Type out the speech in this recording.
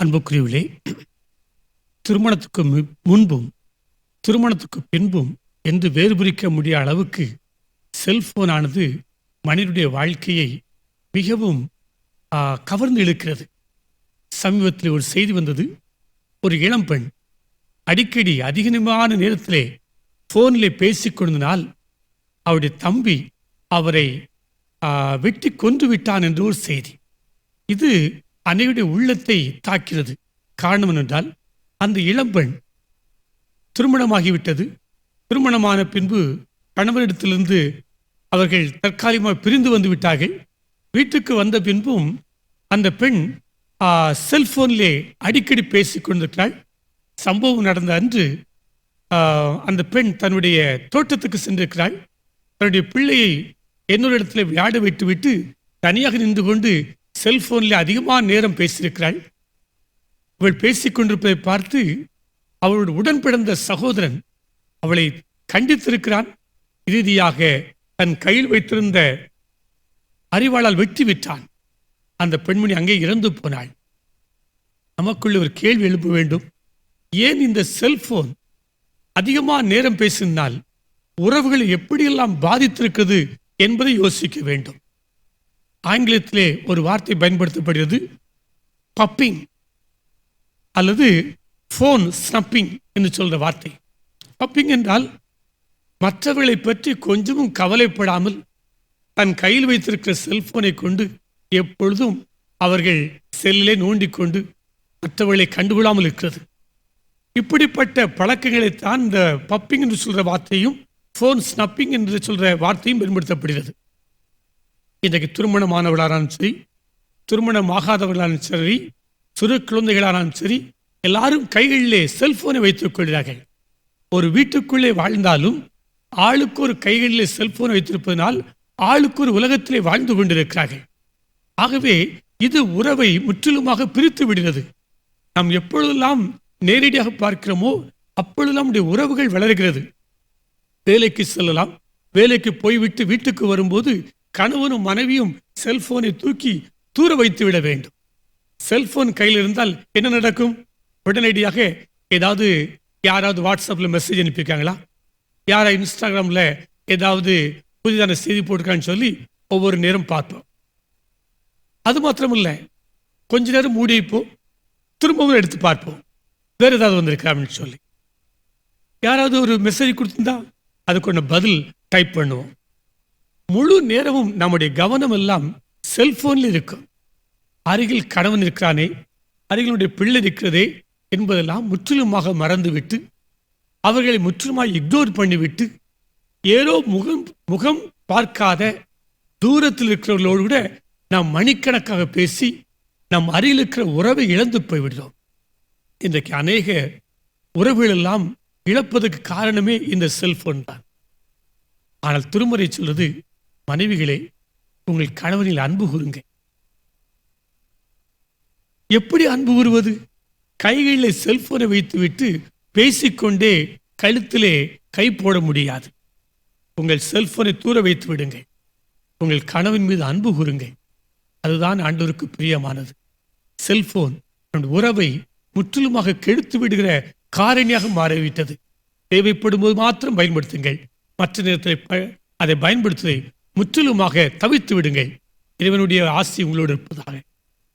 அன்புக்குரியவர்களே, திருமணத்துக்கு முன்பும் திருமணத்துக்கு பின்பும் என்று வேறுபிரிக்க முடியாத அளவுக்கு செல்போன் ஆனது மனிதனுடைய வாழ்க்கையை மிகவும் கவர்ந்து இழுக்கிறது. சமீபத்தில் ஒரு செய்தி வந்தது. ஒரு இளம்பெண் அடிக்கடி அதிகமான நேரத்திலே போனிலே பேசிக் கொண்டதினால் அவருடைய தம்பி அவரை வெட்டி கொன்று விட்டான் என்று ஒரு செய்தி. இது அன்னையுடைய உள்ளத்தை தாக்கிறது. காரணம் என்றால், அந்த இளம்பெண் திருமணமாகிவிட்டது. திருமணமான பின்பு கணவனிடத்திலிருந்து அவர்கள் தற்காலிகமாக பிரிந்து வந்து விட்டார்கள். வீட்டுக்கு வந்த பின்பும் அந்த பெண் செல்போனிலே அடிக்கடி பேசிக் கொண்டிருக்கிறாள். சம்பவம் நடந்த அன்று அந்த பெண் தன்னுடைய தோட்டத்துக்கு சென்றிருக்கிறாள். தன்னுடைய பிள்ளையை இன்னொரு இடத்துல விளையாட விட்டுவிட்டு தனியாக நின்று கொண்டு செல்போனில் அதிகமான நேரம் பேசியிருக்கிறாள். அவள் பேசிக் கொண்டிருப்பதை பார்த்து அவளுடைய உடன் பிறந்த சகோதரன் அவளை கண்டித்திருக்கிறான். இறுதியாக தன் கையில் வைத்திருந்த அரிவாளால் வெட்டி விட்டான். அந்த பெண்மணி அங்கே இறந்து போனாள். நமக்குள்ள ஒரு கேள்வி எழுப்ப வேண்டும். ஏன் இந்த செல்போன் அதிகமாக நேரம் பேசினால் உறவுகளை எப்படியெல்லாம் பாதித்திருக்கிறது என்பதை யோசிக்க வேண்டும். ஆங்கிலத்திலே ஒரு வார்த்தை பயன்படுத்தப்படுகிறது, பப்பிங் அல்லது போன் ஸ்னப்பிங் என்று சொல்ற வார்த்தை. பப்பிங் என்றால் மற்றவர்களை பற்றி கொஞ்சமும் கவலைப்படாமல் தன் கையில் வைத்திருக்கிற செல்போனை கொண்டு எப்பொழுதும் அவர்கள் செல்லிலே நோண்டிக்கொண்டு மற்றவர்களை கண்டுகொள்ளாமல் இருக்கிறது. இப்படிப்பட்ட பழக்கங்களைத்தான் இந்த பப்பிங் என்று சொல்ற வார்த்தையும் போன் ஸ்னப்பிங் என்று சொல்ற வார்த்தையும் பயன்படுத்தப்படுகிறது. இன்றைக்கு திருமணமானவர்களானாலும் சரி, திருமணமாகாதவர்களாலும் சரி, சிறு குழந்தைகளானாலும் சரி, எல்லாரும் கைகளிலே செல்போனை வைத்துக் கொள்கிறார்கள். ஒரு வீட்டுக்குள்ளே வாழ்ந்தாலும் ஆளுக்கு ஒரு கைகளிலே செல்போன் வைத்திருப்பதனால் ஆளுக்கு ஒரு உலகத்திலே வாழ்ந்து கொண்டிருக்கிறார்கள். ஆகவே இது உறவை முற்றிலுமாக பிரித்து விடுகிறது. நாம் எப்பொழுதெல்லாம் நேரடியாக பார்க்கிறோமோ அப்பொழுதெல்லாம் நம்முடைய உறவுகள் வளர்கிறது. வேலைக்கு செல்லலாம், வேலைக்கு போய்விட்டு வீட்டுக்கு வரும்போது கணவனும் மனைவியும் செல்போனை தூக்கி தூர வைத்து விட வேண்டும். செல்போன் கையில் இருந்தால் என்ன நடக்கும்? உடனடியாக ஏதாவது யாராவது வாட்ஸ்அப்பில் மெசேஜ் அனுப்பியிருக்காங்களா, யாரா இன்ஸ்டாகிராமில் ஏதாவது புதிதான செய்தி போட்டிருக்கான்னு சொல்லி ஒவ்வொரு நேரம் பார்ப்போம். அது மாத்திரமில்லை, கொஞ்ச நேரம் மூடி வைப்போம், திரும்பவும் எடுத்து பார்ப்போம், வேறு ஏதாவது வந்திருக்கா அப்படின்னு சொல்லி. யாராவது ஒரு மெசேஜ் கொடுத்திருந்தா அதுக்கு பதில் டைப் பண்ணுவோம். முழு நேரமும் நம்முடைய கவனம் எல்லாம் செல்போனில் இருக்கும். அருகில் கணவன் இருக்கிறானே, அருகிலுடைய பிள்ளை இருக்கிறதே என்பதெல்லாம் முற்றிலுமாக மறந்துவிட்டு அவர்களை முற்றிலுமாக இக்னோர் பண்ணிவிட்டு ஏதோ முகம் பார்க்காத தூரத்தில் இருக்கிறவர்களோடு கூட நாம் மணிக்கணக்காக பேசி நம் அருகில் இருக்கிற உறவை இழந்து போய்விடுகிறோம். இன்றைக்கு அநேக உறவுகள் எல்லாம் இழப்பதற்கு காரணமே இந்த செல்போன் தான். ஆனால் திருமறை சொல்றது, மனைவிகளே உங்கள் கணவனில் அன்பு கூறுங்க. எப்படி அன்பு கூறுவது? கைகளில் செல்போனை வைத்துவிட்டு பேசிக்கொண்டே கழுத்திலே கை போட முடியாது. உங்கள் செல்போனை தூர வைத்து விடுங்க. உங்கள் கணவன் மீது அன்பு கூறுங்க. அதுதான் ஆண்டவருக்கு பிரியமானது. செல்போன் உறவை முற்றிலுமாக கெடுத்து விடுகிற காரணியாக மாறிவிட்டது. தேவைப்படும் போது மாத்திரம் பயன்படுத்துங்கள். மற்ற நேரத்தில் அதை பயன்படுத்துவதை முற்றிலுமாக தவிர்த்து விடுங்கள். இறைவனுடைய ஆசி உங்களோடு இருப்பதாக.